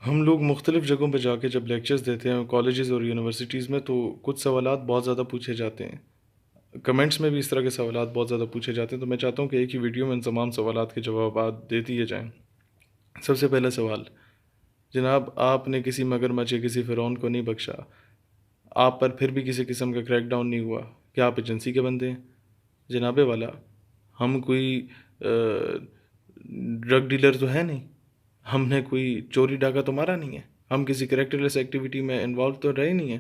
ہم لوگ مختلف جگہوں پہ جا کے جب لیکچرز دیتے ہیں کالجز اور یونیورسٹیز میں، تو کچھ سوالات بہت زیادہ پوچھے جاتے ہیں، کمنٹس میں بھی اس طرح کے سوالات بہت زیادہ پوچھے جاتے ہیں، تو میں چاہتا ہوں کہ ایک ہی ویڈیو میں ان تمام سوالات کے جوابات دے دیے جائیں۔ سب سے پہلا سوال: جناب، آپ نے کسی مگرمچھ یا کسی فرعون کو نہیں بخشا، آپ پر پھر بھی کسی قسم کا کریک ڈاؤن نہیں ہوا، کیا آپ ایجنسی کے بندے ہیں؟ جناب والا، ہم کوئی ڈرگ ڈیلر تو ہے نہیں، ہم نے کوئی چوری ڈاکہ تو مارا نہیں ہے، ہم کسی کریکٹرلیس ایکٹیویٹی میں انوالو تو رہے نہیں ہیں،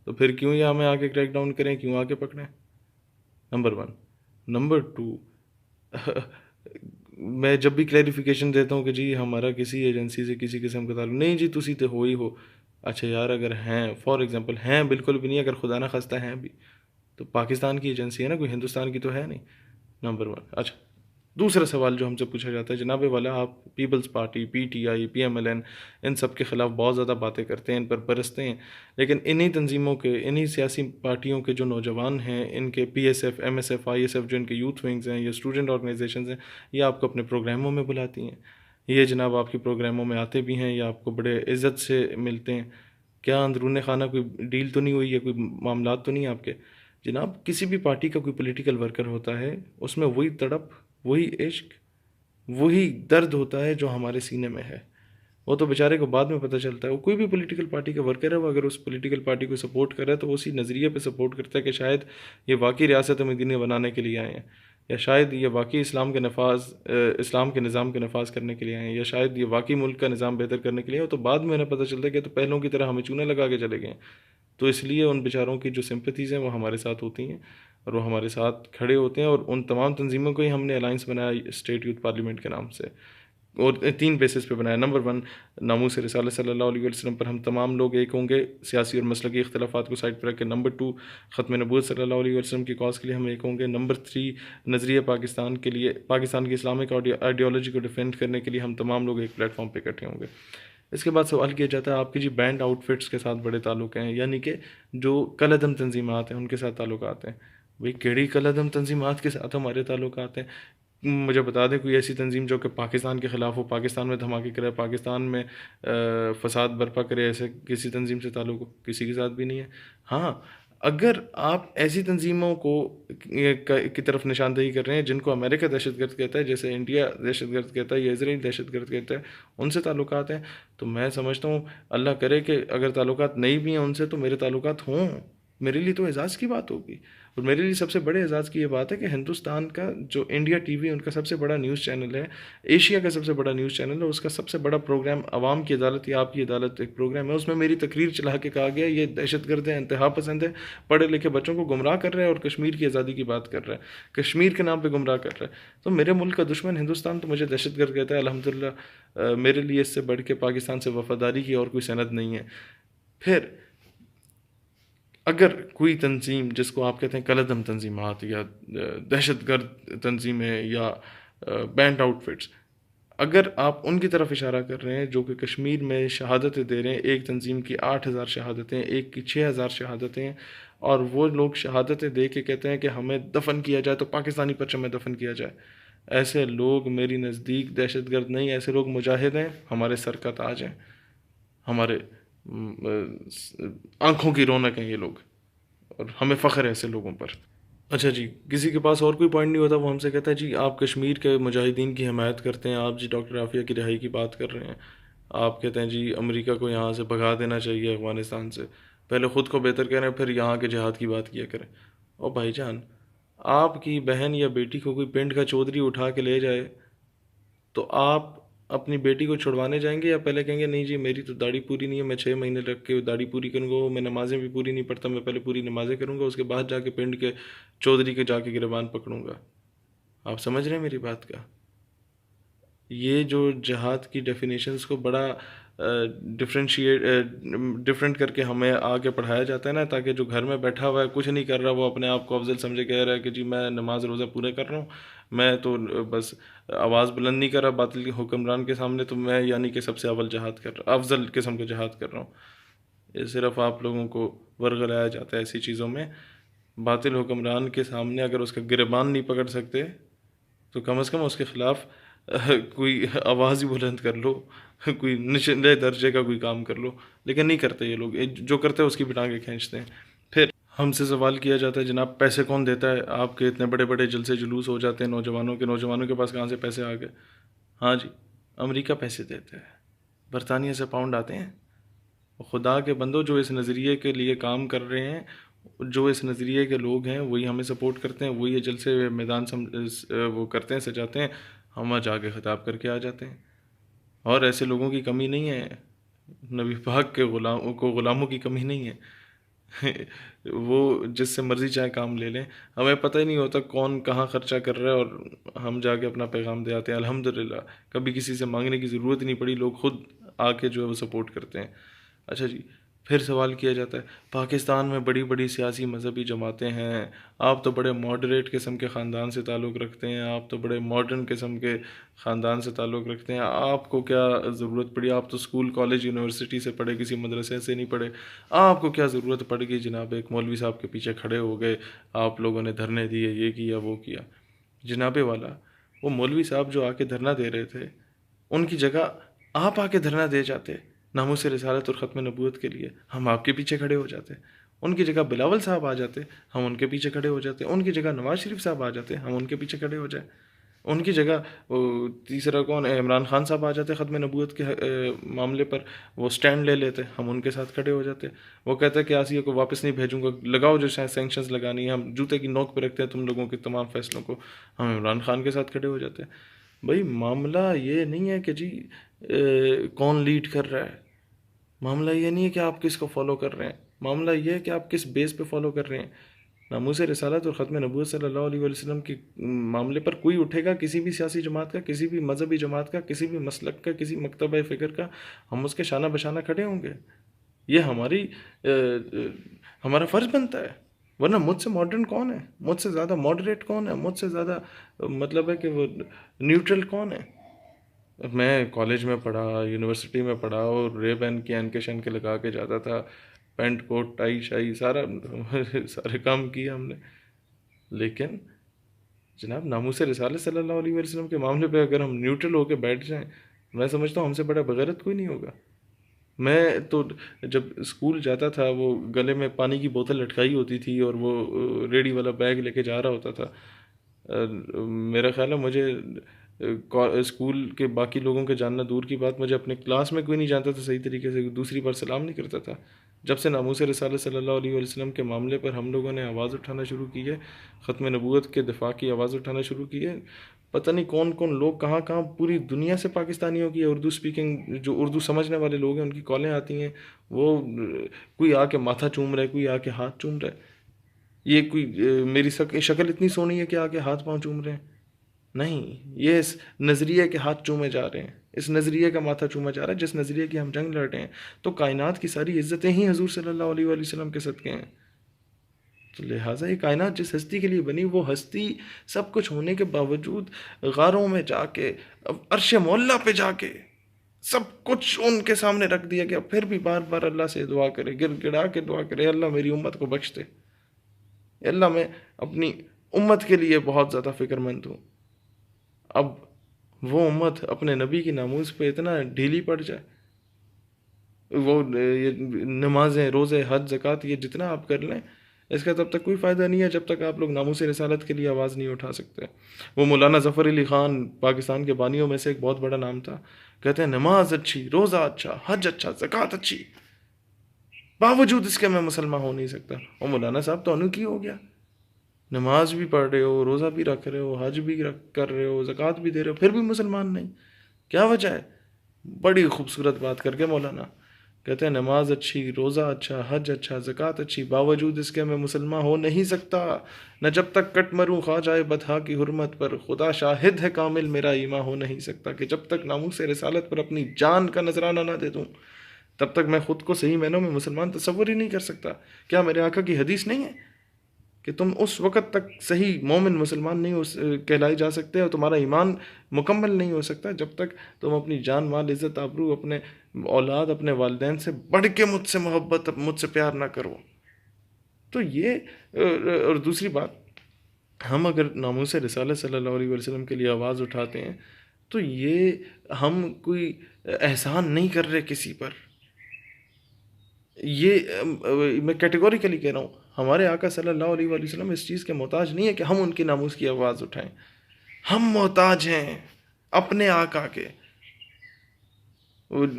تو پھر کیوں یہ ہمیں آ کے کریک ڈاؤن کریں، کیوں آ کے پکڑیں؟ Number one. نمبر ٹو، میں جب بھی کلیریفیکیشن دیتا ہوں کہ جی ہمارا کسی ایجنسی سے کسی قسم کا تعلق نہیں، جی تسی تو ہو ہی ہو۔ اچھا یار، اگر ہیں، فار ایگزامپل ہیں، بالکل بھی نہیں، اگر خدا نہ خواستہ ہیں بھی، تو پاکستان کی ایجنسی ہے نا، کوئی ہندوستان کی تو ہے نہیں۔ Number one. اچھا، دوسرا سوال جو ہم سے پوچھا جاتا ہے: جناب والا، آپ پیپلز پارٹی، پی ٹی آئی، پی ایم ایل این، ان سب کے خلاف بہت زیادہ باتیں کرتے ہیں، ان پر برستے ہیں، لیکن انہی تنظیموں کے، انہی سیاسی پارٹیوں کے جو نوجوان ہیں، ان کے P S F, M S F, I S F, جو ان کے یوتھ ونگز ہیں یا اسٹوڈنٹ آرگنائزیشنز ہیں، یہ آپ کو اپنے پروگراموں میں بلاتی ہیں، یہ جناب آپ کے پروگراموں میں آتے بھی ہیں یا آپ کو بڑے عزت سے ملتے ہیں، کیا اندرون خانہ کوئی ڈیل تو نہیں ہوئی ہے، کوئی معاملات تو نہیں ہیں آپ کے؟ جناب، کسی بھی پارٹی کا کوئی پولیٹیکل ورکر ہوتا ہے، اس میں وہی تڑپ، وہی عشق، وہی درد ہوتا ہے جو ہمارے سینے میں ہے۔ وہ تو بیچارے کو بعد میں پتہ چلتا ہے، وہ کوئی بھی پولیٹیکل پارٹی کا ورکر ہے، وہ اگر اس پولیٹیکل پارٹی کو سپورٹ کر رہا ہے تو وہ اسی نظریے پہ سپورٹ کرتا ہے کہ شاید یہ واقعی ریاست مدینہ بنانے کے لیے آئے ہیں، یا شاید یہ واقعی اسلام کے نفاذ، اسلام کے نظام کے نفاذ کرنے کے لیے آئے ہیں، یا شاید یہ واقعی ملک کا نظام بہتر کرنے کے لیے آئے ہیں، تو بعد میں انہیں پتہ چلتا ہے کہ تو پہلوں کی طرح ہمیں چونے لگا کے چلے گئے ہیں۔ تو اس لیے ان بیچاروں کی جو سمپتھیز ہیں وہ ہمارے ساتھ ہوتی ہیں، اور وہ ہمارے ساتھ کھڑے ہوتے ہیں، اور ان تمام تنظیموں کو ہی ہم نے الائنس بنایا اسٹیٹ یوتھ پارلیمنٹ کے نام سے، اور تین بیسس پہ بنایا۔ نمبر ون، ناموس رسالت صلی اللہ علیہ وسلم پر ہم تمام لوگ ایک ہوں گے، سیاسی اور مسلکی اختلافات کو سائڈ پہ رکھ کے۔ نمبر ٹو، ختم نبوت صلی اللہ علیہ وسلم کی کاز کے لیے ہم ایک ہوں گے۔ نمبر تھری، نظریہ پاکستان کے لیے، پاکستان کی اسلامک آئیڈیالوجی کو ڈیفینڈ کرنے کے لیے ہم تمام لوگ ایک پلیٹ فارم پہ اکٹھے ہوں گے۔ اس کے بعد سوال کیا جاتا ہے: آپ کی جی بینڈ آؤٹ فٹس کے ساتھ بڑے تعلق ہیں، یعنی کہ جو کالعدم تنظیمات ہیں ان کے ساتھ تعلقات ہیں۔ بھئی کیڑی کالعدم تنظیمات کے ساتھ ہمارے تعلقات ہیں؟ مجھے بتا دیں کوئی ایسی تنظیم جو کہ پاکستان کے خلاف ہو، پاکستان میں دھماکے کرے، پاکستان میں فساد برپا کرے، ایسے کسی تنظیم سے تعلق ہو؟ کسی کے ساتھ بھی نہیں ہے۔ ہاں، اگر آپ ایسی تنظیموں کو کی طرف نشاندہی کر رہے ہیں جن کو امریکہ دہشت گرد کہتا ہے، جیسے انڈیا دہشت گرد کہتا ہے یا اسرائیل دہشت گرد کہتا ہے، ان سے تعلقات ہیں، تو میں سمجھتا ہوں اللہ کرے کہ اگر تعلقات نہیں بھی ہیں ان سے تو میرے تعلقات ہوں، میرے لیے تو اعزاز کی بات ہوگی۔ اور میرے لیے سب سے بڑے اعزاز کی یہ بات ہے کہ ہندوستان کا جو انڈیا ٹی وی ان کا سب سے بڑا نیوز چینل ہے، ایشیا کا سب سے بڑا نیوز چینل ہے، اس کا سب سے بڑا پروگرام عوام کی عدالت یا آپ کی عدالت ایک پروگرام ہے، اس میں میری تقریر چلا کے کہا گیا یہ دہشت گرد ہے، انتہا پسند ہے، پڑھے لکھے بچوں کو گمراہ کر رہا ہے اور کشمیر کی آزادی کی بات کر رہا ہے، کشمیر کے نام پہ گمراہ کر رہا ہے۔ تو میرے ملک کا دشمن ہندوستان تو مجھے دہشت گرد کہتا ہے، الحمدللہ میرے لیے اس سے بڑھ کے پاکستان سے وفاداری کی اور کوئی سند نہیں ہے۔ پھر اگر کوئی تنظیم جس کو آپ کہتے ہیں کالعدم تنظیمات یا دہشت گرد تنظیمیں یا بینڈ آؤٹ فٹس، اگر آپ ان کی طرف اشارہ کر رہے ہیں جو کہ کشمیر میں شہادتیں دے رہے ہیں، ایک تنظیم کی 8,000 شہادتیں، ایک کی 6,000 شہادتیں ہیں، اور وہ لوگ شہادتیں دے کے کہتے ہیں کہ ہمیں دفن کیا جائے تو پاکستانی پرچم میں دفن کیا جائے، ایسے لوگ میری نزدیک دہشت گرد نہیں، ایسے لوگ مجاہد ہیں، ہمارے سر کا تاج ہیں، ہمارے آنکھوں کی رونق ہیں یہ لوگ، اور ہمیں فخر ہے ایسے لوگوں پر۔ اچھا جی، کسی کے پاس اور کوئی پوائنٹ نہیں ہوتا، وہ ہم سے کہتا ہے جی آپ کشمیر کے مجاہدین کی حمایت کرتے ہیں، آپ جی ڈاکٹر عافیہ کی رہائی کی بات کر رہے ہیں، آپ کہتے ہیں جی امریکہ کو یہاں سے بھگا دینا چاہیے افغانستان سے، پہلے خود کو بہتر کریں پھر یہاں کے جہاد کی بات کیا کریں۔ اور بھائی جان، آپ کی بہن یا بیٹی کو کوئی پنڈ کا چودھری اٹھا کے لے جائے تو آپ اپنی بیٹی کو چھڑوانے جائیں گے یا پہلے کہیں گے نہیں جی میری تو داڑھی پوری نہیں ہے، میں 6 مہینے رکھ کے داڑھی پوری کروں گا، میں نمازیں بھی پوری نہیں پڑھتا، میں پہلے پوری نمازیں کروں گا، اس کے بعد جا کے پنڈ کے چودھری کے جا کے گریبان پکڑوں گا؟ آپ سمجھ رہے ہیں میری بات کا؟ یہ جو جہاد کی ڈیفینیشنز کو بڑا ڈفرینشیٹ ڈفرینٹ کر کے ہمیں آگے پڑھایا جاتا ہے نا، تاکہ جو گھر میں بیٹھا ہوا ہے کچھ نہیں کر رہا وہ اپنے آپ کو افضل سمجھے، کہہ رہا ہے کہ جی میں نماز روزہ پورے کر رہا ہوں، میں تو بس آواز بلند نہیں کر رہا باطل کے حکمران کے سامنے، تو میں یعنی کہ سب سے اول جہاد کر رہا، افضل قسم کا جہاد کر رہا ہوں۔ یہ صرف آپ لوگوں کو ورغلایا جاتا ہے ایسی چیزوں میں۔ باطل حکمران کے سامنے اگر اس کا گریبان نہیں پکڑ سکتے تو کم از کم اس کے خلاف کوئی آواز ہی بلند کر لو، کوئی نچلے درجے کا کوئی کام کر لو، لیکن نہیں کرتے یہ لوگ، جو کرتے ہیں اس کی بھی ٹانگیں کھینچتے ہیں۔ پھر ہم سے سوال کیا جاتا ہے جناب پیسے کون دیتا ہے، آپ کے اتنے بڑے بڑے جلسے جلوس ہو جاتے ہیں نوجوانوں کے پاس کہاں سے پیسے آ گئے؟ ہاں جی، امریکہ پیسے دیتا ہے، برطانیہ سے پاؤنڈ آتے ہیں۔ خدا کے بندو، جو اس نظریے کے لیے کام کر رہے ہیں، جو اس نظریے کے لوگ ہیں، وہی ہمیں سپورٹ کرتے ہیں، وہی یہ جلسے میدان وہ کرتے ہیں، سجاتے ہیں، ہم جا کے خطاب کر کے آ جاتے ہیں۔ اور ایسے لوگوں کی کمی نہیں ہے، نبی پاک کے غلاموں کی کمی نہیں ہے۔ وہ جس سے مرضی چاہے کام لے لیں، ہمیں پتہ ہی نہیں ہوتا کون کہاں خرچہ کر رہا ہے، اور ہم جا کے اپنا پیغام دے آتے ہیں الحمدللہ۔ کبھی کسی سے مانگنے کی ضرورت ہی نہیں پڑی، لوگ خود آ کے جو ہے وہ سپورٹ کرتے ہیں۔ اچھا جی، پھر سوال کیا جاتا ہے پاکستان میں بڑی بڑی سیاسی مذہبی جماعتیں ہیں، آپ تو بڑے ماڈریٹ قسم کے خاندان سے تعلق رکھتے ہیں، آپ تو بڑے ماڈرن قسم کے خاندان سے تعلق رکھتے ہیں، آپ کو کیا ضرورت پڑی، آپ تو اسکول کالج یونیورسٹی سے پڑھے، کسی مدرسے سے نہیں پڑھے، آپ کو کیا ضرورت پڑ گئی جناب ایک مولوی صاحب کے پیچھے کھڑے ہو گئے، آپ لوگوں نے دھرنے دیے، یہ کیا وہ کیا۔ جناب والا، وہ مولوی صاحب جو آ کے دھرنا دے رہے تھے، ان کی جگہ آپ آ کے دھرنا دے جاتے ناموس رسالت اور ختم نبوت کے لیے، ہم آپ کے پیچھے کھڑے ہو جاتے۔ ان کی جگہ بلاول صاحب آ جاتے، ہم ان کے پیچھے کھڑے ہو جاتے۔ ان کی جگہ نواز شریف صاحب آ جاتے، ہم ان کے پیچھے کھڑے ہو جائیں۔ ان کی جگہ تیسرا کون ہے، عمران خان صاحب آ جاتے، ختم نبوت کے معاملے پر وہ سٹینڈ لے لیتے، ہم ان کے ساتھ کھڑے ہو جاتے۔ وہ کہتے ہیں کہ آسیہ کو واپس نہیں بھیجوں گا، لگاؤ جو شاید سینکشنز لگانی ہے، ہم جوتے کی نوک پہ رکھتے ہیں تم لوگوں کے تمام فیصلوں کو، ہم عمران خان کے ساتھ کھڑے ہو جاتے ہیں۔ بھائی معاملہ یہ نہیں ہے کہ جی کون لیڈ کر رہا ہے، معاملہ یہ نہیں ہے کہ آپ کس کو فالو کر رہے ہیں، معاملہ یہ ہے کہ آپ کس بیس پہ فالو کر رہے ہیں۔ ناموس رسالت اور ختم نبوت صلی اللہ علیہ وسلم کے معاملے پر کوئی اٹھے گا، کسی بھی سیاسی جماعت کا، کسی بھی مذہبی جماعت کا، کسی بھی مسلک کا، کسی مکتبہ فکر کا، ہم اس کے شانہ بشانہ کھڑے ہوں گے۔ یہ ہمارا فرض بنتا ہے، ورنہ مجھ سے ماڈرن کون ہے، مجھ سے زیادہ ماڈریٹ کون ہے، مجھ سے زیادہ مطلب ہے کہ وہ نیوٹرل کون ہے۔ میں کالج میں پڑھا، یونیورسٹی میں پڑھا، اور رے بین کے این کے شن کے لگا کے جاتا تھا، پینٹ کوٹ ٹائی شائی سارے کام کیے ہم نے۔ لیکن جناب ناموس رسالت صلی اللہ علیہ وسلم کے معاملے پہ اگر ہم نیوٹرل ہو کے بیٹھ جائیں، میں سمجھتا ہوں ہم سے بڑا بغیرت کوئی نہیں ہوگا۔ میں تو جب اسکول جاتا تھا، وہ گلے میں پانی کی بوتل لٹکائی ہوتی تھی اور وہ ریڈی والا بیگ لے کے جا رہا ہوتا تھا۔ میرا خیال ہے مجھے اسکول کے باقی لوگوں کے جاننا دور کی بات، مجھے اپنے کلاس میں کوئی نہیں جانتا تھا صحیح طریقے سے، دوسری بار سلام نہیں کرتا تھا۔ جب سے ناموس رسالت صلی اللہ علیہ وسلم کے معاملے پر ہم لوگوں نے آواز اٹھانا شروع کی ہے، ختم نبوت کے دفاع کی آواز اٹھانا شروع کی ہے، پتہ نہیں کون کون لوگ کہاں کہاں پوری دنیا سے پاکستانیوں کی اردو سپیکنگ، جو اردو سمجھنے والے لوگ ہیں، ان کی کالیں آتی ہیں، وہ کوئی آ کے ماتھا چوم رہا ہے، کوئی آ کے ہاتھ چوم رہا ہے۔ یہ کوئی میری شکل اتنی سونی ہے کہ آ کے ہاتھ پاؤں چوم رہے ہیں؟ نہیں، یہ اس نظریے کے ہاتھ چومے جا رہے ہیں، اس نظریے کا ماتھا چوما جا رہا ہے، جس نظریے کی ہم جنگ لڑ رہے ہیں۔ تو کائنات کی ساری عزتیں ہی حضور صلی اللہ علیہ وآلہ وسلم کے صدقے ہیں۔ تو لہٰذا یہ کائنات جس ہستی کے لیے بنی، وہ ہستی سب کچھ ہونے کے باوجود غاروں میں جا کے، عرش معلیٰ پہ جا کے سب کچھ ان کے سامنے رکھ دیا گیا، پھر بھی بار بار اللہ سے دعا کرے، گر گڑا کے دعا کرے، اللہ میری امت کو بخش دے، اللہ میں اپنی امت کے لیے بہت زیادہ فکر مند ہوں۔ اب وہ امت اپنے نبی کی ناموس پہ اتنا ڈھیلی پڑ جائے، وہ نمازیں، روزے، حج، زکوٰۃ، یہ جتنا آپ کر لیں، اس کا تب تک کوئی فائدہ نہیں ہے جب تک آپ لوگ ناموس رسالت کے لیے آواز نہیں اٹھا سکتے۔ وہ مولانا ظفر علی خان پاکستان کے بانیوں میں سے ایک بہت بڑا نام تھا، کہتے ہیں نماز اچھی، روزہ اچھا، حج اچھا، زکوٰۃ اچھی، باوجود اس کے میں مسلمان ہو نہیں سکتا۔ اور مولانا صاحب تو انو کی ہو گیا، نماز بھی پڑھ رہے ہو، روزہ بھی رکھ رہے ہو، حج بھی کر رہے ہو، زکوٰۃ بھی دے رہے ہو، پھر بھی مسلمان نہیں، کیا وجہ ہے؟ بڑی خوبصورت بات کر کے مولانا کہتے ہیں نماز اچھی، روزہ اچھا، حج اچھا، زکوٰۃ اچھی، باوجود اس کے میں مسلمان ہو نہیں سکتا، نہ جب تک کٹ مروں خواہ جائے بدھا کی حرمت پر، خدا شاہد ہے کامل میرا ایمان ہو نہیں سکتا، کہ جب تک ناموس رسالت پر اپنی جان کا نذرانہ نہ دے دوں، تب تک میں خود کو صحیح معنوں میں مسلمان تصور ہی نہیں کر سکتا۔ کیا میرے آقا کی حدیث نہیں ہے کہ تم اس وقت تک صحیح مومن مسلمان نہیں کہلائے جا سکتے، اور تمہارا ایمان مکمل نہیں ہو سکتا جب تک تم اپنی جان مال عزت آبرو، اپنے اولاد، اپنے والدین سے بڑھ کے مجھ سے محبت، مجھ سے پیار نہ کرو۔ تو یہ اور دوسری بات، ہم اگر ناموس رسالت صلی اللہ علیہ وسلم کے لیے آواز اٹھاتے ہیں تو یہ ہم کوئی احسان نہیں کر رہے کسی پر. یہ میں کیٹیگوریکلی کہہ رہا ہوں, ہمارے آقا صلی اللہ علیہ وآلہ وسلم اس چیز کے محتاج نہیں ہے کہ ہم ان کی ناموس کی آواز اٹھائیں. ہم محتاج ہیں اپنے آقا کے.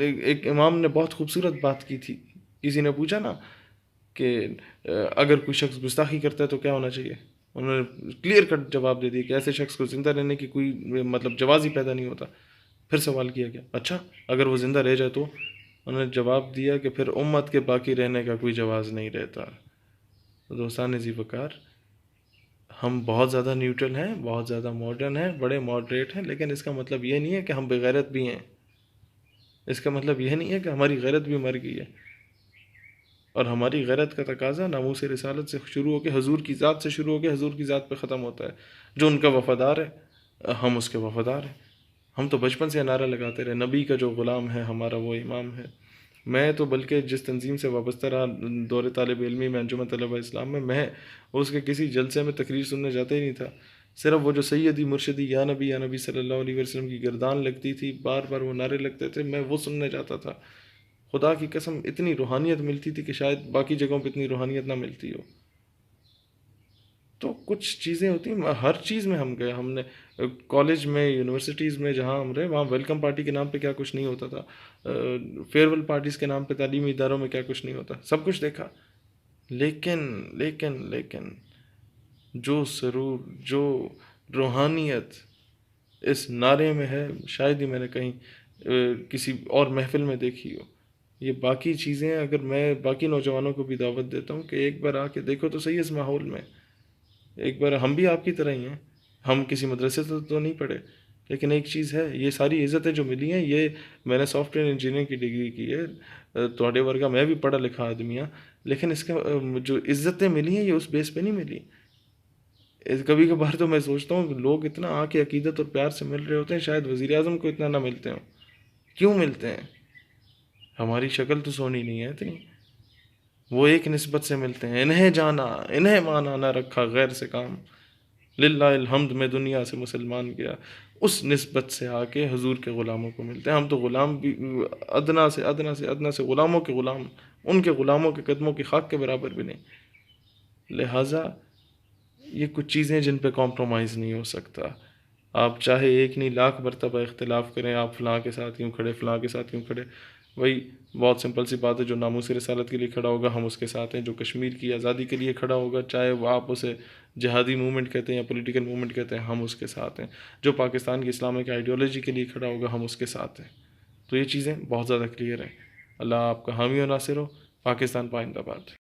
ایک امام نے بہت خوبصورت بات کی تھی. کسی نے پوچھا نا کہ اگر کوئی شخص گستاخی کرتا ہے تو کیا ہونا چاہیے, انہوں نے کلیئر کٹ جواب دے دیا کہ ایسے شخص کو زندہ رہنے کی کوئی مطلب جواز ہی پیدا نہیں ہوتا. پھر سوال کیا گیا, اچھا اگر وہ زندہ رہ جائے تو؟ انہوں نے جواب دیا کہ پھر امت کے باقی رہنے کا کوئی جواز نہیں رہتا. دوستان ذی وقار, ہم بہت زیادہ نیوٹرل ہیں, بہت زیادہ ماڈرن ہیں, بڑے ماڈریٹ ہیں, لیکن اس کا مطلب یہ نہیں ہے کہ ہم بغیرت بھی ہیں. اس کا مطلب یہ نہیں ہے کہ ہماری غیرت بھی مر گئی ہے. اور ہماری غیرت کا تقاضا ناموس رسالت سے شروع ہو کے حضور کی ذات سے شروع ہو کے حضور کی ذات پہ ختم ہوتا ہے. جو ان کا وفادار ہے ہم اس کے وفادار ہیں. ہم تو بچپن سے نعرہ لگاتے رہے, نبی کا جو غلام ہے ہمارا وہ امام ہے. میں تو بلکہ جس تنظیم سے وابستہ رہا دور طالب علمی میں, انجمن طلبہ اسلام میں اس کے کسی جلسے میں تقریر سننے جاتا ہی نہیں تھا. صرف وہ جو سیدی مرشدی یا نبی صلی اللہ علیہ وسلم کی گردان لگتی تھی, بار بار وہ نعرے لگتے تھے, میں وہ سننے جاتا تھا. خدا کی قسم اتنی روحانیت ملتی تھی کہ شاید باقی جگہوں پہ اتنی روحانیت نہ ملتی ہو. تو کچھ چیزیں ہوتی ہیں, ہر چیز میں ہم گئے. ہم نے کالج میں, یونیورسٹیز میں جہاں ہم رہے, وہاں ویلکم پارٹی کے نام پہ کیا کچھ نہیں ہوتا تھا, فیئر ویل پارٹیز کے نام پہ تعلیمی اداروں میں کیا کچھ نہیں ہوتا, سب کچھ دیکھا. لیکن لیکن لیکن جو سرور, جو روحانیت اس نعرے میں ہے, شاید ہی میں نے کہیں کسی اور محفل میں دیکھی ہو. یہ باقی چیزیں اگر میں باقی نوجوانوں کو بھی دعوت دیتا ہوں کہ ایک بار آ کے دیکھو تو صحیح اس ماحول میں. ایک بار ہم بھی آپ کی طرح ہی ہیں, ہم کسی مدرسے سے تو نہیں پڑھے, لیکن ایک چیز ہے, یہ ساری عزتیں جو ملی ہیں, یہ میں نے سافٹ ویئر انجینئرنگ کی ڈگری کی ہے, تھوڑے ورگا میں بھی پڑھا لکھا آدمی ہوں, لیکن اس کا جو عزتیں ملی ہیں یہ اس بیس پہ نہیں ملی. کبھی کبھار تو میں سوچتا ہوں کہ لوگ اتنا آ کے عقیدت اور پیار سے مل رہے ہوتے ہیں, شاید وزیر اعظم کو اتنا نہ ملتے ہوں. کیوں ملتے ہیں؟ ہماری شکل تو سونی نہیں ہے اتنی. وہ ایک نسبت سے ملتے ہیں, انہیں جانا انہیں مانا نہ رکھا غیر سے کام, للہ الحمد میں دنیا سے مسلمان گیا. اس نسبت سے آ کے حضور کے غلاموں کو ملتے ہیں. ہم تو غلام بھی ادنا سے ادنا سے ادنا سے غلاموں کے غلام, ان کے غلاموں کے قدموں کی خاک کے برابر بھی نہیں. لہٰذا یہ کچھ چیزیں جن پہ کمپرومائز نہیں ہو سکتا. آپ چاہے ایک نہیں لاکھ مرتبہ اختلاف کریں, آپ فلاں کے ساتھ یوں کھڑے, فلاں کے ساتھ یوں کھڑے, وہی بہت سمپل سی بات ہے, جو ناموس رسالت کے لیے کھڑا ہوگا ہم اس کے ساتھ ہیں, جو کشمیر کی آزادی کے لیے کھڑا ہوگا, چاہے وہ آپ اسے جہادی موومنٹ کہتے ہیں یا پولیٹیکل موومنٹ کہتے ہیں, ہم اس کے ساتھ ہیں, جو پاکستان کی اسلامک آئیڈیالوجی کے لیے کھڑا ہوگا ہم اس کے ساتھ ہیں. تو یہ چیزیں بہت زیادہ کلیئر ہیں. اللہ آپ کا حامی و ناصر ہو. پاکستان پائندہ باد.